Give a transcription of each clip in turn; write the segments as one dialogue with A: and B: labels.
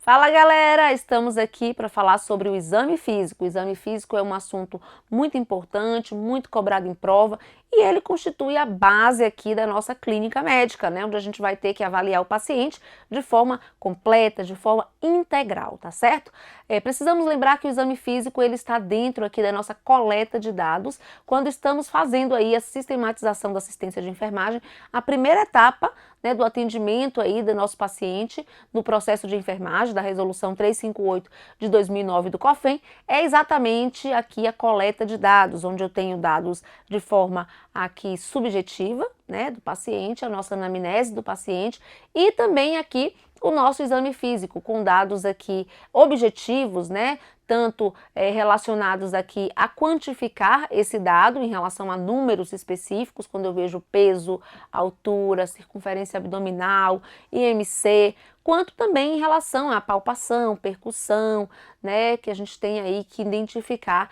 A: Fala galera, estamos aqui para falar sobre o exame físico. O exame físico é um assunto muito importante, muito cobrado em prova e ele constitui a base aqui da nossa clínica médica, né? Onde a gente vai ter que avaliar o paciente de forma completa, de forma integral, tá certo? Precisamos lembrar que o exame físico ele está dentro aqui da nossa coleta de dados quando estamos fazendo aí a sistematização da assistência de enfermagem, a primeira etapa, né, do atendimento aí do nosso paciente no processo de enfermagem da resolução 358 de 2009 do COFEM, é exatamente aqui a coleta de dados, onde eu tenho dados de forma aqui subjetiva, né, do paciente, a nossa anamnese do paciente e também aqui o nosso exame físico, com dados aqui objetivos, né, tanto relacionados aqui a quantificar esse dado em relação a números específicos, quando eu vejo peso, altura, circunferência abdominal, IMC, quanto também em relação à palpação, percussão, né, que a gente tem aí que identificar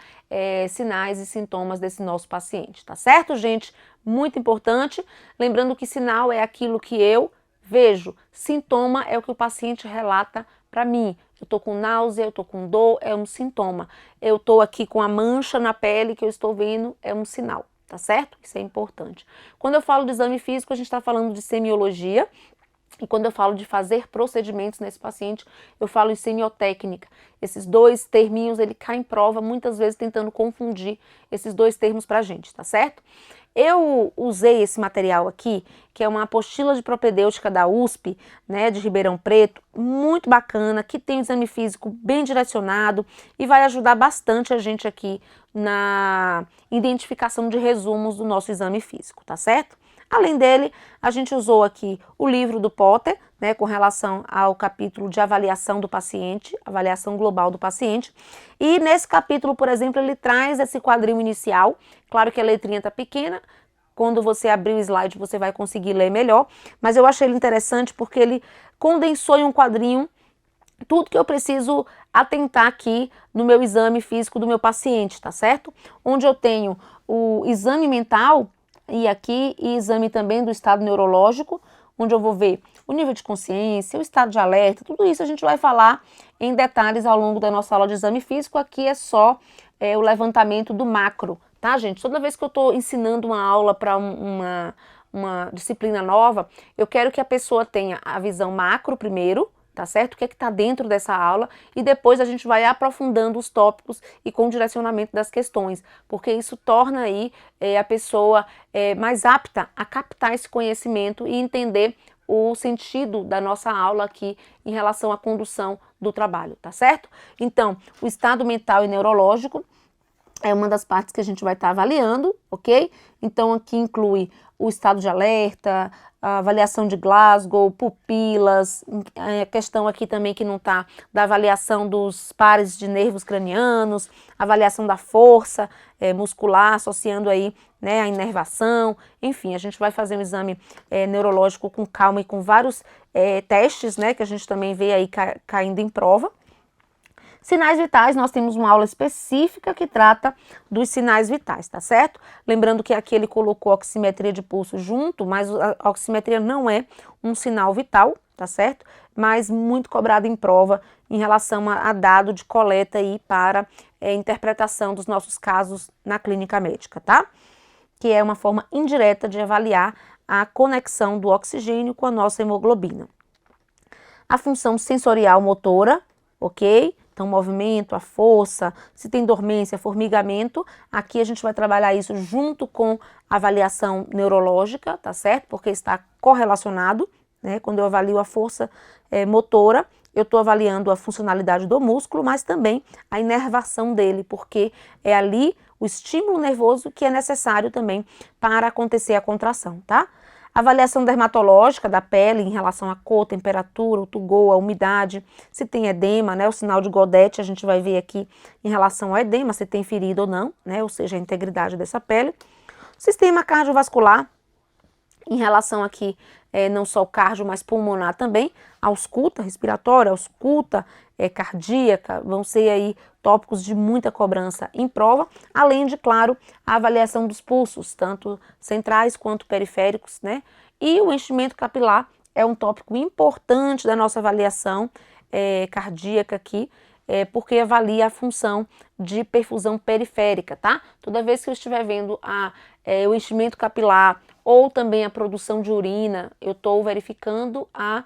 A: sinais e sintomas desse nosso paciente, tá certo, gente? Muito importante, lembrando que sinal é aquilo que eu vejo, sintoma é o que o paciente relata para mim. Eu tô com náusea, eu tô com dor, é um sintoma. Eu tô aqui com a mancha na pele que eu estou vendo, é um sinal, tá certo? Isso é importante. Quando eu falo de exame físico, a gente está falando de semiologia. E quando eu falo de fazer procedimentos nesse paciente, eu falo em semiotécnica. Esses dois terminhos, ele cai em prova, muitas vezes tentando confundir esses dois termos pra gente, tá certo? Eu usei esse material aqui, que é uma apostila de propedêutica da USP, né, de Ribeirão Preto, muito bacana, que tem um exame físico bem direcionado e vai ajudar bastante a gente aqui na identificação de resumos do nosso exame físico, tá certo? Além dele, a gente usou aqui o livro do Potter, né, com relação ao capítulo de avaliação do paciente, avaliação global do paciente. E nesse capítulo, por exemplo, ele traz esse quadrinho inicial. Claro que a letrinha tá pequena, quando você abrir o slide você vai conseguir ler melhor, mas eu achei ele interessante porque ele condensou em um quadrinho tudo que eu preciso atentar aqui no meu exame físico do meu paciente, tá certo? Onde eu tenho o exame mental, e aqui exame também do estado neurológico, onde eu vou ver o nível de consciência, o estado de alerta, tudo isso a gente vai falar em detalhes ao longo da nossa aula de exame físico. Aqui é só o levantamento do macro, tá, gente? Toda vez que eu estou ensinando uma aula para uma disciplina nova, eu quero que a pessoa tenha a visão macro primeiro, tá certo? O que é que tá dentro dessa aula e depois a gente vai aprofundando os tópicos e com o direcionamento das questões, porque isso torna aí a pessoa mais apta a captar esse conhecimento e entender o sentido da nossa aula aqui em relação à condução do trabalho, tá certo? Então, o estado mental e neurológico é uma das partes que a gente vai estar avaliando, ok? Então, aqui inclui o estado de alerta, a avaliação de Glasgow, pupilas, a questão aqui também que não está da avaliação dos pares de nervos cranianos, avaliação da força muscular, associando aí, né, a inervação, enfim, a gente vai fazer um exame neurológico com calma e com vários testes, né, que a gente também vê aí caindo em prova. Sinais vitais, nós temos uma aula específica que trata dos sinais vitais, tá certo? Lembrando que aqui ele colocou a oximetria de pulso junto, mas a oximetria não é um sinal vital, tá certo? Mas muito cobrado em prova em relação a dado de coleta aí para interpretação dos nossos casos na clínica médica, tá? Que é uma forma indireta de avaliar a conexão do oxigênio com a nossa hemoglobina. A função sensorial motora, ok? Então, movimento, a força, se tem dormência, formigamento, aqui a gente vai trabalhar isso junto com a avaliação neurológica, tá certo? Porque está correlacionado, né? Quando eu avalio a força motora, eu estou avaliando a funcionalidade do músculo, mas também a inervação dele, porque é ali o estímulo nervoso que é necessário também para acontecer a contração, tá? Avaliação dermatológica da pele em relação à cor, temperatura, o tugor, a umidade, se tem edema, né, o sinal de Godet a gente vai ver aqui em relação ao edema, se tem ferida ou não, né, ou seja, a integridade dessa pele. Sistema cardiovascular, em relação aqui, não só o cardio, mas pulmonar também, a ausculta respiratória, a ausculta cardíaca, vão ser aí tópicos de muita cobrança em prova, além de, claro, a avaliação dos pulsos, tanto centrais quanto periféricos, né? E o enchimento capilar é um tópico importante da nossa avaliação, cardíaca aqui, porque avalia a função de perfusão periférica, tá? Toda vez que eu estiver vendo o enchimento capilar ou também a produção de urina, eu estou verificando a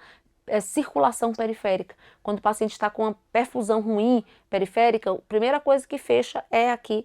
A: circulação periférica. Quando o paciente está com uma perfusão ruim periférica, a primeira coisa que fecha é aqui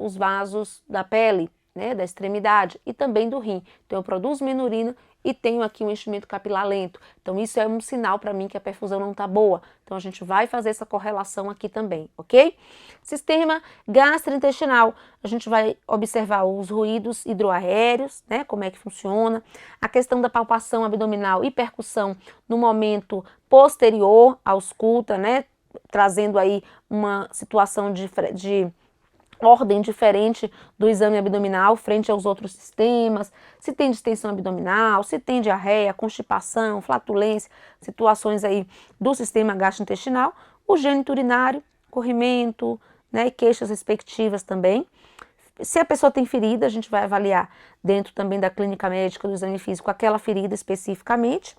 A: os vasos da pele, né, da extremidade e também do rim. Então eu produzo menos urina e tenho aqui um enchimento capilar lento. Então isso é um sinal para mim que a perfusão não está boa. Então a gente vai fazer essa correlação aqui também, ok? Sistema gastrointestinal, a gente vai observar os ruídos hidroaéreos, né, como é que funciona, a questão da palpação abdominal e percussão no momento posterior à ausculta, né, trazendo aí uma situação de ordem diferente do exame abdominal frente aos outros sistemas, se tem distensão abdominal, se tem diarreia, constipação, flatulência, situações aí do sistema gastrointestinal, o gênito urinário, corrimento, né, e queixas respectivas também. Se a pessoa tem ferida, a gente vai avaliar dentro também da clínica médica do exame físico aquela ferida especificamente.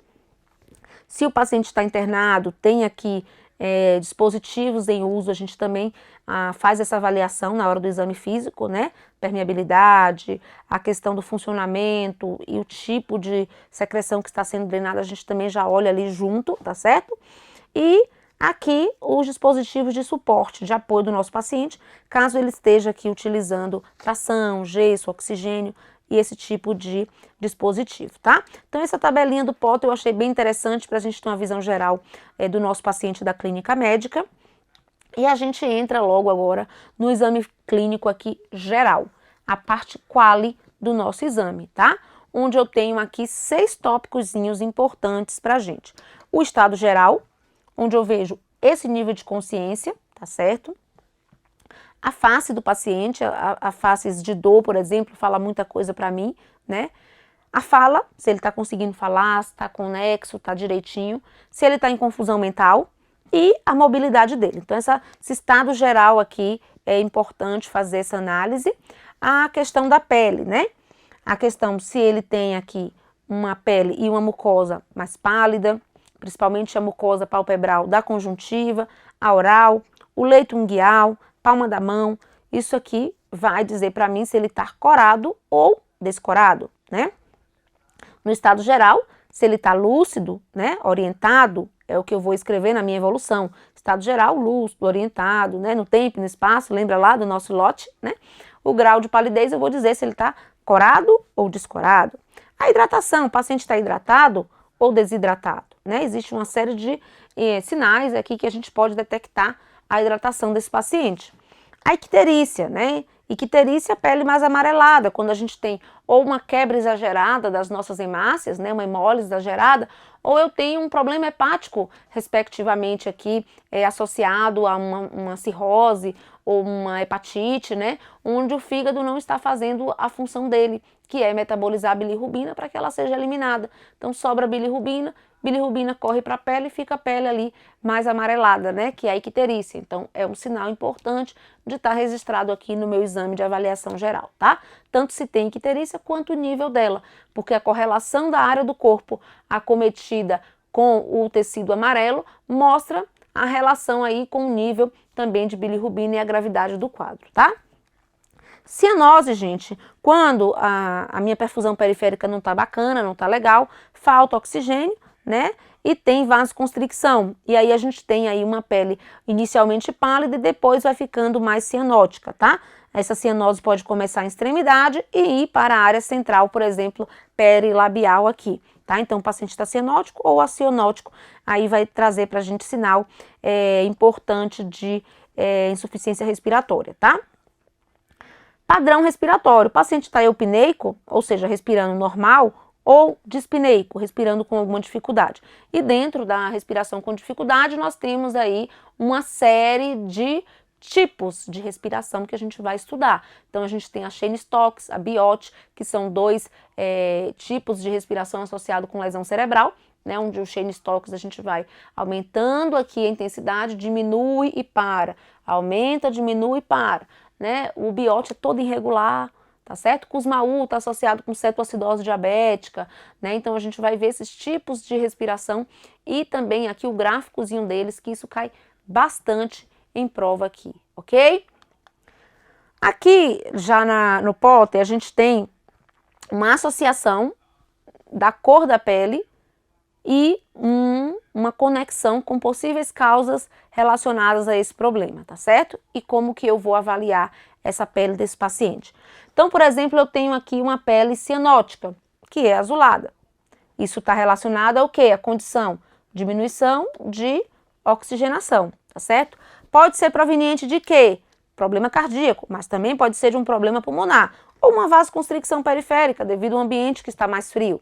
A: Se o paciente está internado, tem aqui dispositivos em uso, a gente também faz essa avaliação na hora do exame físico, né? Permeabilidade, a questão do funcionamento e o tipo de secreção que está sendo drenada, a gente também já olha ali junto, tá certo? E aqui os dispositivos de suporte, de apoio do nosso paciente, caso ele esteja aqui utilizando tração, gesso, oxigênio, e esse tipo de dispositivo, tá? Então essa tabelinha do Potter eu achei bem interessante para a gente ter uma visão geral do nosso paciente da clínica médica. E a gente entra logo agora no exame clínico aqui geral, a parte quali do nosso exame, tá? Onde eu tenho aqui 6 tópicozinhos importantes pra gente. O estado geral, onde eu vejo esse nível de consciência, tá certo? A face do paciente, a face de dor, por exemplo, fala muita coisa para mim, né? A fala, se ele está conseguindo falar, se está conexo, está direitinho, se ele está em confusão mental e a mobilidade dele. Então, esse estado geral aqui é importante fazer essa análise. A questão da pele, né? A questão se ele tem aqui uma pele e uma mucosa mais pálida, principalmente a mucosa palpebral da conjuntiva, a oral, o leito unguial, palma da mão, isso aqui vai dizer para mim se ele está corado ou descorado, né? No estado geral, se ele está lúcido, né, orientado, é o que eu vou escrever na minha evolução. Estado geral, lúcido, orientado, né, no tempo e no espaço, lembra lá do nosso lote, né? O grau de palidez eu vou dizer se ele está corado ou descorado. A hidratação, o paciente está hidratado ou desidratado, né? Existe uma série de sinais aqui que a gente pode detectar a hidratação desse paciente. A icterícia, né? Icterícia, a pele mais amarelada, quando a gente tem ou uma quebra exagerada das nossas hemácias, né? Uma hemólise exagerada, ou eu tenho um problema hepático, respectivamente aqui, associado a uma cirrose ou uma hepatite, né? Onde o fígado não está fazendo a função dele, que é metabolizar a bilirrubina para que ela seja eliminada. Então sobra bilirrubina corre para a pele e fica a pele ali mais amarelada, né, que é a icterícia. Então é um sinal importante de estar registrado aqui no meu exame de avaliação geral, tá? Tanto se tem icterícia quanto o nível dela, porque a correlação da área do corpo acometida com o tecido amarelo mostra a relação aí com o nível também de bilirrubina e a gravidade do quadro, tá? Cianose, gente, quando a minha perfusão periférica não tá bacana, não tá legal, falta oxigênio, né? E tem vasoconstricção. E aí a gente tem aí uma pele inicialmente pálida e depois vai ficando mais cianótica, tá? Essa cianose pode começar em extremidade e ir para a área central, por exemplo, perilabial aqui, tá? Então o paciente está cianótico ou acianótico, aí vai trazer pra gente sinal importante de insuficiência respiratória, tá? Padrão respiratório, o paciente está eupneico, ou seja, respirando normal, ou dispneico, respirando com alguma dificuldade. E dentro da respiração com dificuldade, nós temos aí uma série de tipos de respiração que a gente vai estudar. Então, a gente tem a Cheyne-Stokes, a Biot, que são 2 tipos de respiração associado com lesão cerebral, né, onde o Cheyne-Stokes a gente vai aumentando aqui a intensidade, diminui e para, aumenta, diminui e para. Né? O Biot é todo irregular, tá certo? Cusmaú está associado com cetoacidose diabética, né? Então a gente vai ver esses tipos de respiração e também aqui o gráficozinho deles, que isso cai bastante em prova aqui, ok? Aqui já no Potter a gente tem uma associação da cor da pele e uma conexão com possíveis causas relacionadas a esse problema, tá certo? E como que eu vou avaliar essa pele desse paciente. Então, por exemplo, eu tenho aqui uma pele cianótica, que é azulada. Isso está relacionado ao quê? A condição diminuição de oxigenação, tá certo? Pode ser proveniente de quê? Problema cardíaco, mas também pode ser de um problema pulmonar ou uma vasoconstricção periférica devido ao ambiente que está mais frio.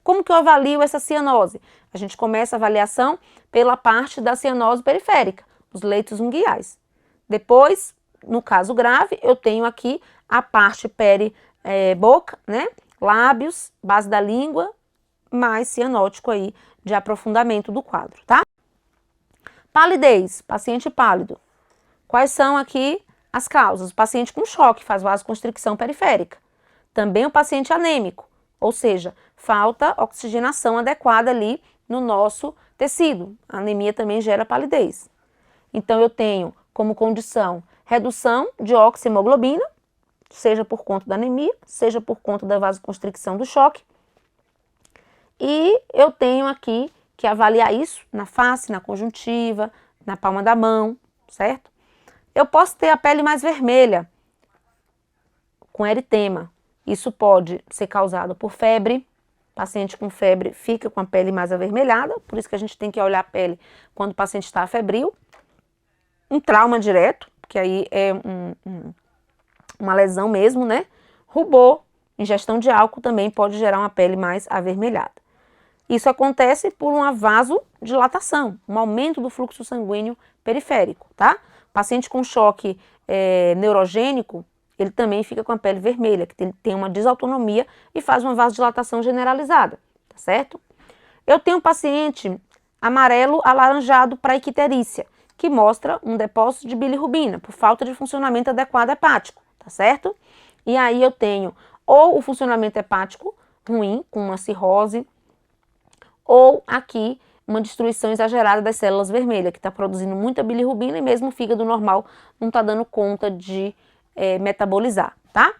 A: Como que eu avalio essa cianose? A gente começa a avaliação pela parte da cianose periférica, os leitos unguiais. Depois, no caso grave, eu tenho aqui a parte boca, né? Lábios, base da língua, mais cianótico aí de aprofundamento do quadro, tá? Palidez, paciente pálido. Quais são aqui as causas? O paciente com choque faz vasoconstricção periférica. Também o paciente anêmico, ou seja, falta oxigenação adequada ali no nosso tecido. A anemia também gera palidez. Então eu tenho como condição redução de oxihemoglobina, seja por conta da anemia, seja por conta da vasoconstricção do choque. E eu tenho aqui que avaliar isso na face, na conjuntiva, na palma da mão, certo? Eu posso ter a pele mais vermelha, com eritema. Isso pode ser causado por febre. Paciente com febre fica com a pele mais avermelhada, por isso que a gente tem que olhar a pele quando o paciente está febril. Um trauma direto, que aí é uma lesão mesmo, né? Rubor, ingestão de álcool também pode gerar uma pele mais avermelhada. Isso acontece por uma vasodilatação, um aumento do fluxo sanguíneo periférico, tá? Paciente com choque neurogênico, ele também fica com a pele vermelha, que tem uma desautonomia e faz uma vasodilatação generalizada, tá certo? Eu tenho um paciente amarelo alaranjado para icterícia, que mostra um depósito de bilirrubina, por falta de funcionamento adequado hepático, tá certo? E aí eu tenho ou o funcionamento hepático ruim, com uma cirrose, ou aqui uma destruição exagerada das células vermelhas, que está produzindo muita bilirrubina e mesmo o fígado normal não está dando conta de metabolizar, tá?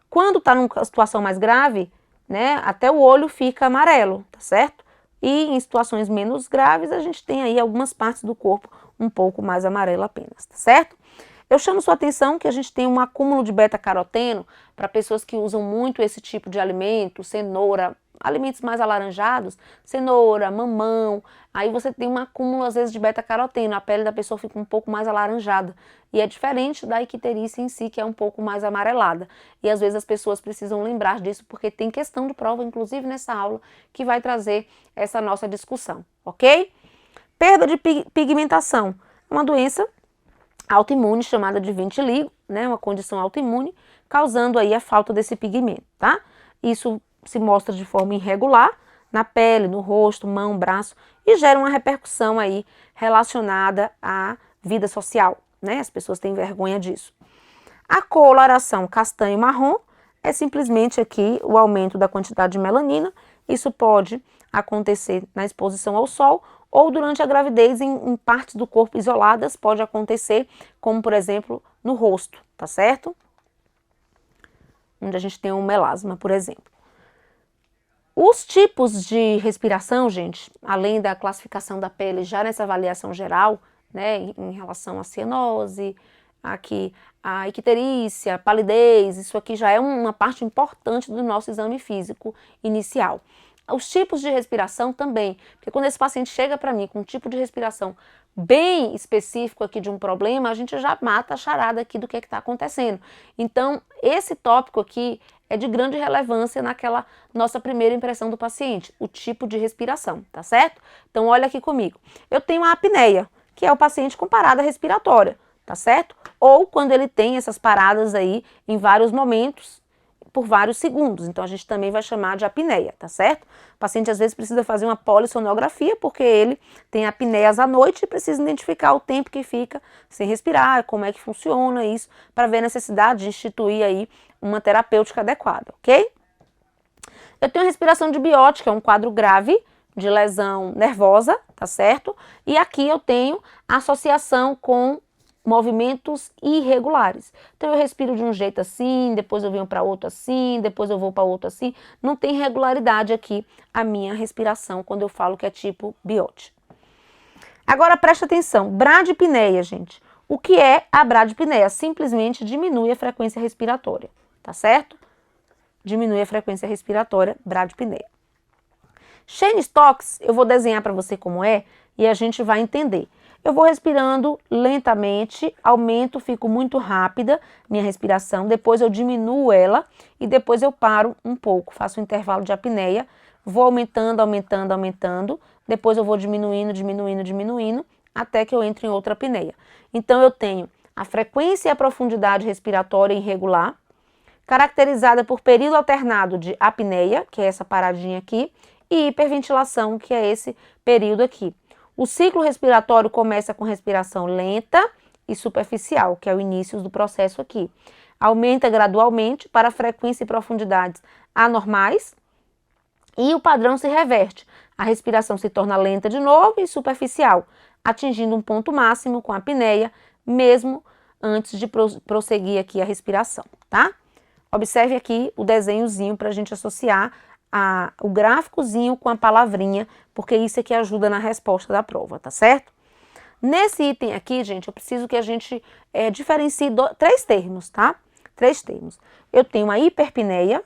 A: Quando está numa situação mais grave, né, até o olho fica amarelo, tá certo? E em situações menos graves, a gente tem aí algumas partes do corpo um pouco mais amarelo apenas, tá certo? Eu chamo sua atenção que a gente tem um acúmulo de beta-caroteno para pessoas que usam muito esse tipo de alimento, cenoura, alimentos mais alaranjados, cenoura, mamão, aí você tem um acúmulo às vezes de beta-caroteno, a pele da pessoa fica um pouco mais alaranjada. E é diferente da icterícia em si, que é um pouco mais amarelada. E às vezes as pessoas precisam lembrar disso, porque tem questão de prova, inclusive nessa aula, que vai trazer essa nossa discussão, ok? Perda de pigmentação, uma doença autoimune chamada de vitiligo, né? Uma condição autoimune, causando aí a falta desse pigmento, tá? Isso se mostra de forma irregular na pele, no rosto, mão, braço e gera uma repercussão aí relacionada à vida social, né? As pessoas têm vergonha disso. A coloração castanho-marrom é simplesmente aqui o aumento da quantidade de melanina. Isso pode acontecer na exposição ao sol ou durante a gravidez em partes do corpo isoladas, pode acontecer, como por exemplo no rosto, tá certo? Onde a gente tem um melasma, por exemplo. Os tipos de respiração, gente, além da classificação da pele já nessa avaliação geral, né, em relação à cianose, aqui a icterícia, a palidez, isso aqui já é uma parte importante do nosso exame físico inicial. Os tipos de respiração também, porque quando esse paciente chega para mim com um tipo de respiração bem específico aqui de um problema, a gente já mata a charada aqui do que está acontecendo. Então, esse tópico aqui é de grande relevância naquela nossa primeira impressão do paciente, o tipo de respiração, tá certo? Então, olha aqui comigo. Eu tenho a apneia, que é o paciente com parada respiratória, tá certo? Ou quando ele tem essas paradas aí em vários momentos, por vários segundos, então a gente também vai chamar de apneia, tá certo? O paciente às vezes precisa fazer uma polissonografia porque ele tem apneias à noite e precisa identificar o tempo que fica sem respirar, como é que funciona isso, para ver a necessidade de instituir aí uma terapêutica adequada, ok? Eu tenho respiração dibiótica, é um quadro grave de lesão nervosa, tá certo? E aqui eu tenho associação com movimentos irregulares. Então eu respiro de um jeito assim, depois eu venho para outro assim, depois eu vou para outro assim. Não tem regularidade aqui a minha respiração quando eu falo que é tipo biótico. Agora presta atenção, bradipneia, gente. O que é a bradipneia? Simplesmente diminui a frequência respiratória, tá certo? Diminui a frequência respiratória, bradipneia. Cheyne-Stokes, eu vou desenhar para você como é e a gente vai entender. Eu vou respirando lentamente, aumento, fico muito rápida minha respiração, depois eu diminuo ela e depois eu paro um pouco, faço um intervalo de apneia, vou aumentando, aumentando, aumentando, depois eu vou diminuindo, diminuindo, diminuindo, até que eu entre em outra apneia. Então eu tenho a frequência e a profundidade respiratória irregular, caracterizada por período alternado de apneia, que é essa paradinha aqui, e hiperventilação, que é esse período aqui. O ciclo respiratório começa com respiração lenta e superficial, que é o início do processo aqui. Aumenta gradualmente para frequência e profundidades anormais e o padrão se reverte. A respiração se torna lenta de novo e superficial, atingindo um ponto máximo com a apneia, mesmo antes de prosseguir aqui a respiração, tá? Observe aqui o desenhozinho para a gente associar o gráficozinho com a palavrinha, porque isso é que ajuda na resposta da prova, tá certo? Nesse item aqui, gente, eu preciso que a gente diferencie três termos, tá? Três termos. Eu tenho a hiperpneia,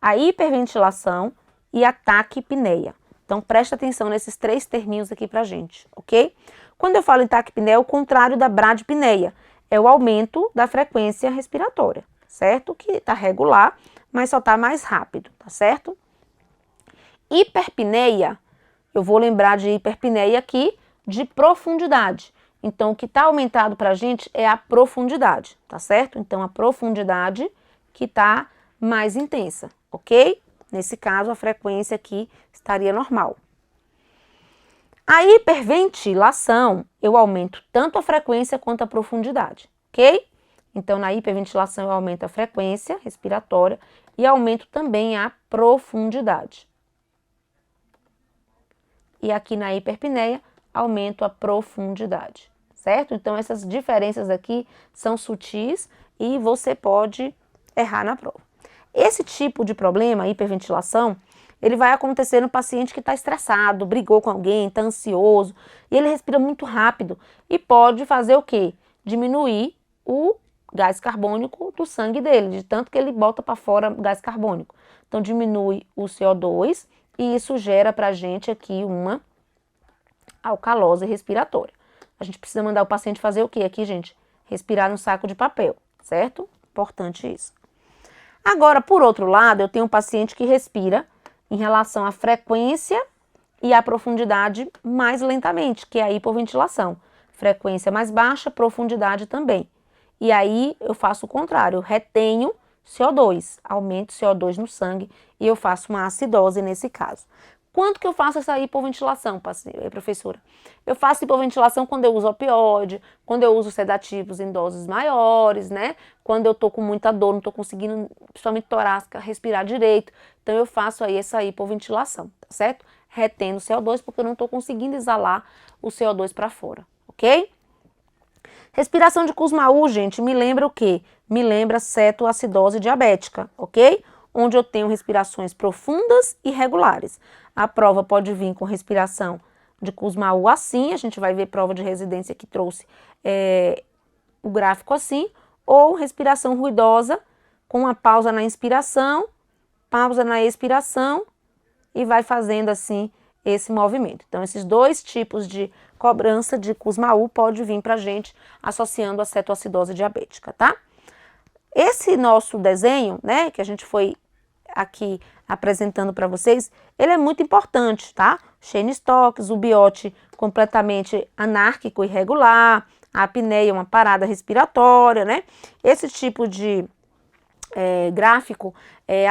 A: a hiperventilação e a taquipneia. Então, presta atenção nesses três terminhos aqui pra gente, ok? Quando eu falo em taquipneia, é o contrário da bradipneia. É o aumento da frequência respiratória, certo? Que tá regular, mas só tá mais rápido, tá certo? Hiperpneia, eu vou lembrar de hiperpneia aqui de profundidade. Então, o que tá aumentado pra gente é a profundidade, tá certo? Então, a profundidade que tá mais intensa, ok? Nesse caso, a frequência aqui estaria normal. A hiperventilação, eu aumento tanto a frequência quanto a profundidade, ok? Então, na hiperventilação, eu aumento a frequência respiratória e aumento também a profundidade. E aqui na hiperpneia, aumento a profundidade, certo? Então, essas diferenças aqui são sutis e você pode errar na prova. Esse tipo de problema, hiperventilação, ele vai acontecer no paciente que está estressado, brigou com alguém, está ansioso, e ele respira muito rápido e pode fazer o quê? Diminuir o gás carbônico do sangue dele, de tanto que ele bota para fora gás carbônico. Então, diminui o CO2 e isso gera para a gente aqui uma alcalose respiratória. A gente precisa mandar o paciente fazer o quê aqui, gente? Respirar no saco de papel, certo? Importante isso. Agora, por outro lado, eu tenho um paciente que respira em relação à frequência e à profundidade mais lentamente, que é a hipoventilação. Frequência mais baixa, profundidade também. E aí eu faço o contrário, eu retenho CO2, aumento CO2 no sangue e eu faço uma acidose nesse caso. Quanto que eu faço essa hipoventilação, professora? Eu faço hipoventilação quando eu uso opioide, quando eu uso sedativos em doses maiores, né? Quando eu tô com muita dor, não tô conseguindo, principalmente torácica, respirar direito. Então eu faço aí essa hipoventilação, tá certo? Retendo o CO2 porque eu não tô conseguindo exalar o CO2 para fora, ok? Respiração de Kussmaul, gente, me lembra o quê? Me lembra cetoacidose diabética, ok? Onde eu tenho respirações profundas e regulares. A prova pode vir com respiração de Kussmaul assim, a gente vai ver prova de residência que trouxe o gráfico assim, ou respiração ruidosa, com uma pausa na inspiração, pausa na expiração e vai fazendo assim esse movimento. Então, esses dois tipos de cobrança de Kussmaul pode vir pra gente associando a cetoacidose diabética, tá? Esse nosso desenho, né, que a gente foi aqui apresentando para vocês, ele é muito importante, tá? Cheyne-Stokes, o biote completamente anárquico e irregular, a apneia, uma parada respiratória, né? Esse tipo de gráfico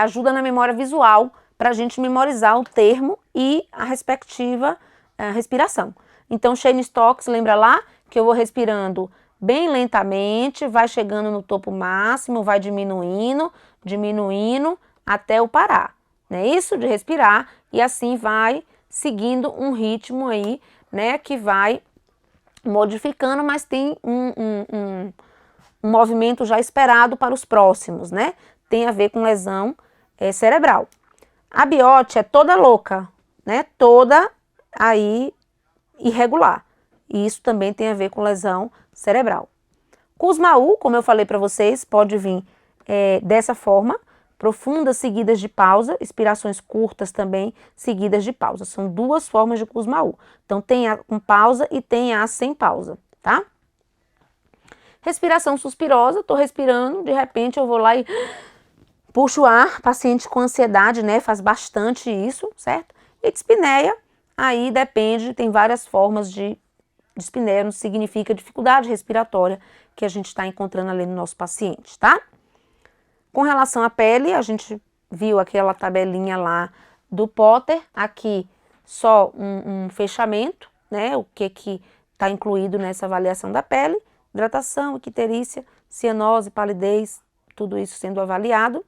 A: ajuda na memória visual para a gente memorizar o termo e a respectiva respiração. Então, Cheyne-Stokes, lembra lá que eu vou respirando bem lentamente, vai chegando no topo máximo, vai diminuindo, diminuindo até o parar, né? Isso de respirar e assim vai seguindo um ritmo aí, né? Que vai modificando, mas tem um movimento já esperado para os próximos, né? Tem a ver com lesão cerebral. A biote é toda louca, né? Toda aí irregular. E isso também tem a ver com lesão cerebral. Kussmaul, como eu falei para vocês, pode vir dessa forma, profundas seguidas de pausa, expirações curtas também seguidas de pausa. São duas formas de Kussmaul. Então tem a com pausa e tem a sem pausa, tá? Respiração suspirosa, tô respirando, de repente eu vou lá e puxo o ar, paciente com ansiedade, né? Faz bastante isso, certo? E dispneia, aí depende, tem várias formas de dispneia, não significa dificuldade respiratória que a gente está encontrando ali no nosso paciente, tá? Com relação à pele, a gente viu aquela tabelinha lá do Potter, aqui só um fechamento, né? O que está incluído nessa avaliação da pele, hidratação, icterícia, cianose, palidez, tudo isso sendo avaliado.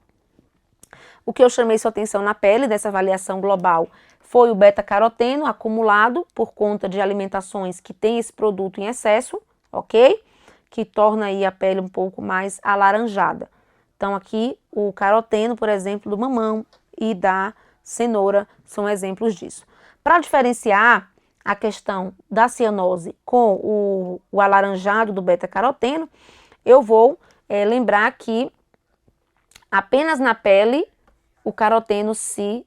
A: O que eu chamei sua atenção na pele dessa avaliação global foi o beta-caroteno acumulado por conta de alimentações que têm esse produto em excesso, ok? Que torna aí a pele um pouco mais alaranjada. Então aqui o caroteno, por exemplo, do mamão e da cenoura são exemplos disso. Para diferenciar a questão da cianose com o alaranjado do beta-caroteno, eu vou lembrar que apenas na pele o caroteno se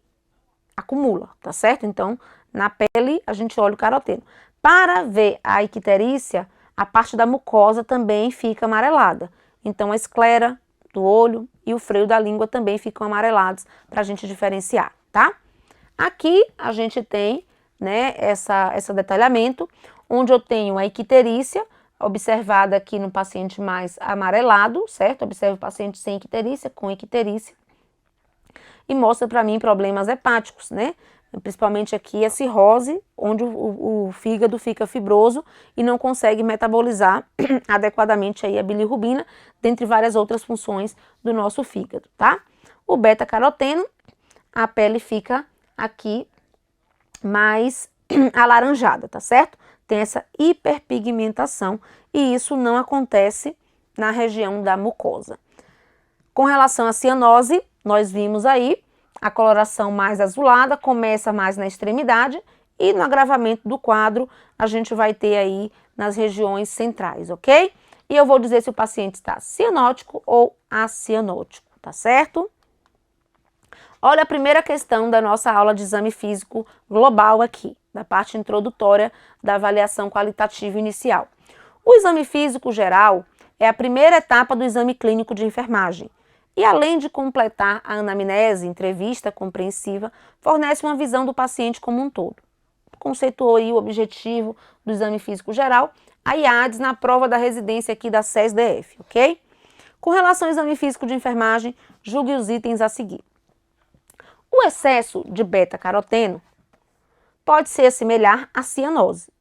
A: acumula, tá certo? Então, na pele a gente olha o caroteno. Para ver a icterícia, a parte da mucosa também fica amarelada. Então, a esclera do olho e o freio da língua também ficam amarelados para a gente diferenciar, tá? Aqui a gente tem, né, esse detalhamento, onde eu tenho a icterícia, observada aqui no paciente mais amarelado, certo? Observe o paciente sem icterícia, com icterícia. E mostra para mim problemas hepáticos, né? Principalmente aqui a cirrose, onde o fígado fica fibroso e não consegue metabolizar adequadamente aí a bilirrubina, dentre várias outras funções do nosso fígado, tá? O beta-caroteno, a pele fica aqui mais alaranjada, tá certo? Tem essa hiperpigmentação e isso não acontece na região da mucosa. Com relação à cianose, nós vimos aí a coloração mais azulada, começa mais na extremidade e no agravamento do quadro a gente vai ter aí nas regiões centrais, ok? E eu vou dizer se o paciente está cianótico ou acianótico, tá certo? Olha a primeira questão da nossa aula de exame físico global aqui, da parte introdutória da avaliação qualitativa inicial. O exame físico geral é a primeira etapa do exame clínico de enfermagem. E além de completar a anamnese, entrevista compreensiva, fornece uma visão do paciente como um todo. Conceituou aí o objetivo do exame físico geral, a IADES na prova da residência aqui da SES-DF, ok? Com relação ao exame físico de enfermagem, julgue os itens a seguir. O excesso de beta-caroteno pode se assemelhar à cianose.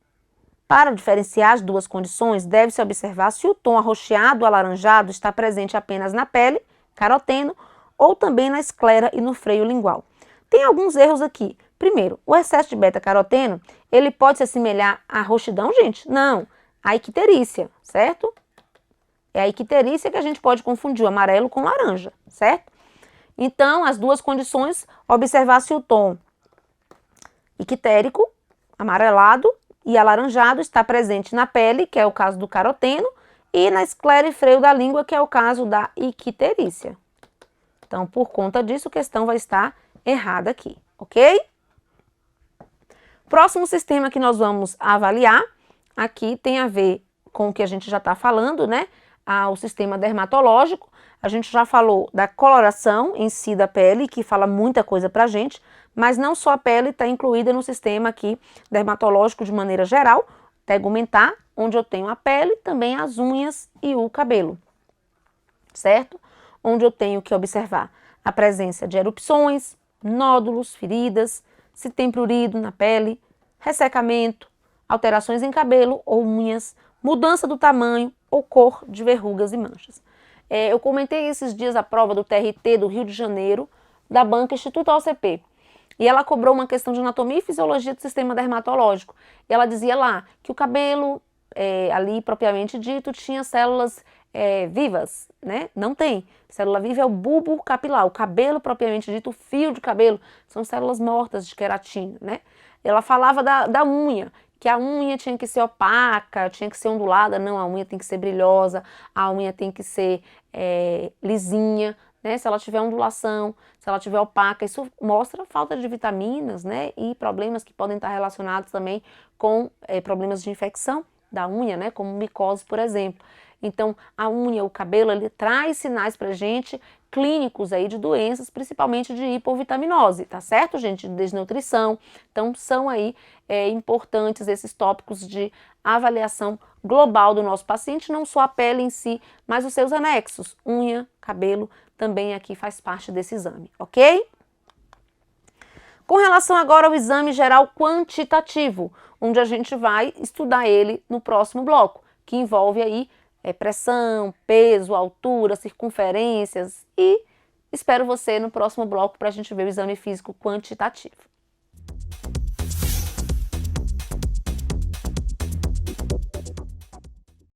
A: Para diferenciar as duas condições, deve-se observar se o tom arroxeado ou alaranjado está presente apenas na pele, caroteno, ou também na esclera e no freio lingual. Tem alguns erros aqui. Primeiro, o excesso de beta-caroteno, ele pode se assemelhar à roxidão, gente? Não, à icterícia, certo? É a icterícia que a gente pode confundir o amarelo com laranja, certo? Então, as duas condições, observar se o tom ictérico, amarelado e alaranjado está presente na pele, que é o caso do caroteno, e na esclera e freio da língua, que é o caso da icterícia. Então, por conta disso, a questão vai estar errada aqui, ok? Próximo sistema que nós vamos avaliar, aqui tem a ver com o que a gente já está falando, né? O sistema dermatológico. A gente já falou da coloração em si da pele, que fala muita coisa pra gente, mas não só a pele está incluída no sistema aqui dermatológico de maneira geral, tegumentar, onde eu tenho a pele, também as unhas e o cabelo, certo? Onde eu tenho que observar a presença de erupções, nódulos, feridas, se tem prurido na pele, ressecamento, alterações em cabelo ou unhas, mudança do tamanho ou cor de verrugas e manchas. Eu comentei esses dias a prova do TRT do Rio de Janeiro, da banca Instituto OCP. E ela cobrou uma questão de anatomia e fisiologia do sistema dermatológico. E ela dizia lá que o cabelo, ali propriamente dito, tinha células vivas, né? Não tem. Célula viva é o bulbo capilar. O cabelo propriamente dito, o fio de cabelo, são células mortas de queratina, né? Ela falava da unha, que a unha tinha que ser opaca, tinha que ser ondulada. Não, a unha tem que ser brilhosa, a unha tem que ser lisinha, né? Se ela tiver ondulação, se ela tiver opaca, isso mostra falta de vitaminas, né? E problemas que podem estar relacionados também com problemas de infecção da unha, né? Como micose, por exemplo. Então, a unha, o cabelo, ele traz sinais pra gente clínicos aí de doenças, principalmente de hipovitaminose, tá certo, gente? De desnutrição. Então, são aí importantes esses tópicos de avaliação global do nosso paciente, não só a pele em si, mas os seus anexos, unha, cabelo, também aqui faz parte desse exame, ok? Com relação agora ao exame geral quantitativo, onde a gente vai estudar ele no próximo bloco, que envolve aí pressão, peso, altura, circunferências, e espero você no próximo bloco para a gente ver o exame físico quantitativo.